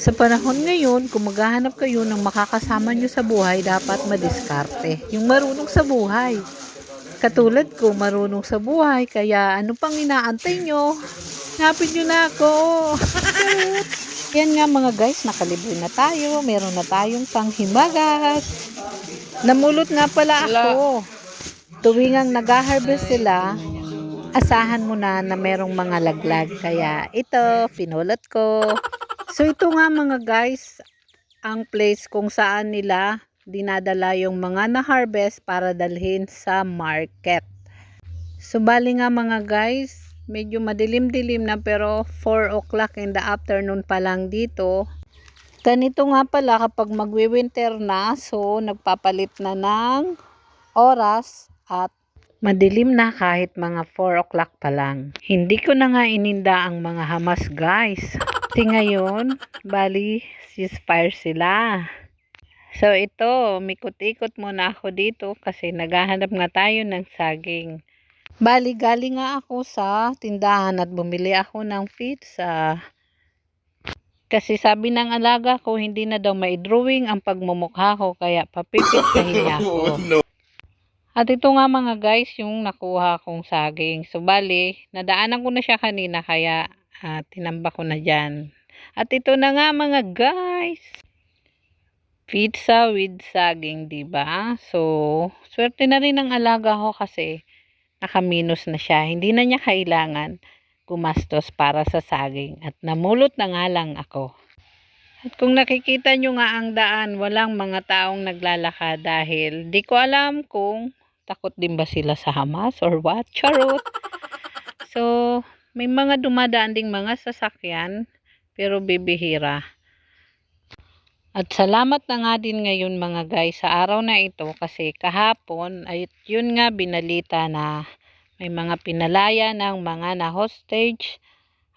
Sa panahon ngayon, kung maghahanap kayo ng makakasama nyo sa buhay, dapat madiskarte. Yung marunong sa buhay. Katulad ko, marunong sa buhay, kaya ano pang inaantay nyo? Hanapin nyo na ako. Yan nga mga guys, nakalibre na tayo. Meron na tayong panghimagas. Namulot nga pala ako. Tuwingang nag-harvest sila, asahan mo na merong mga laglag. Kaya ito, pinulot ko. So ito nga mga guys, ang place kung saan nila dinadala yung mga na-harvest para dalhin sa market. So bali nga mga guys, medyo madilim-dilim na pero 4 o'clock in the afternoon pa lang dito. Ganito nga pala kapag magwi-winter na, so nagpapalit na ng oras at madilim na kahit mga 4 o'clock pa lang. Hindi ko na nga ininda ang mga hamas guys. Kasi ngayon, bali, ceasefire sila. So ito, mikot-ikot muna ako dito kasi naghahanap nga tayo ng saging. Bali, galing nga ako sa tindahan at bumili ako ng pizza. Kasi sabi ng alaga ko, hindi na daw maidrawing ang pagmumukha ko, kaya papipitahin niya ako. At ito nga mga guys, yung nakuha kong saging. So bali, nadaanan ko na siya kanina, kaya tinamba ko na dyan. At ito na nga mga guys, pizza with saging, diba? So, swerte na rin ang alaga ko kasi nakaminus na siya. Hindi na niya kailangan gumastos para sa saging. At namulot na nga lang ako. At kung nakikita nyo nga ang daan, walang mga taong naglalakad dahil di ko alam kung takot din ba sila sa Hamas or what? Charot! So, may mga dumadaan ding mga sasakyan pero bibihira. At salamat na nga din ngayon mga guys sa araw na ito kasi kahapon ay yun nga binalita na may mga pinalaya ng mga na-hostage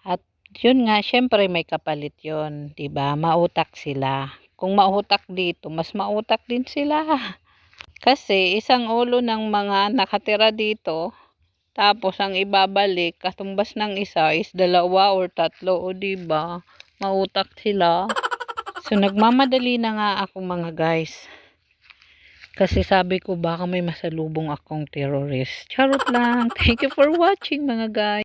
at yun nga syempre may kapalit yun, 'di ba? Mautak sila. Kung mautak dito, mas mautak din sila. Kasi isang ulo ng mga nakatira dito tapos ang ibabalik katumbas ng isa is 2 or 3, o 'di ba? Mautak sila. So nagmamadali na nga ako mga guys. Kasi sabi ko baka may masalubong akong terrorist. Charot lang. Thank you for watching mga guys.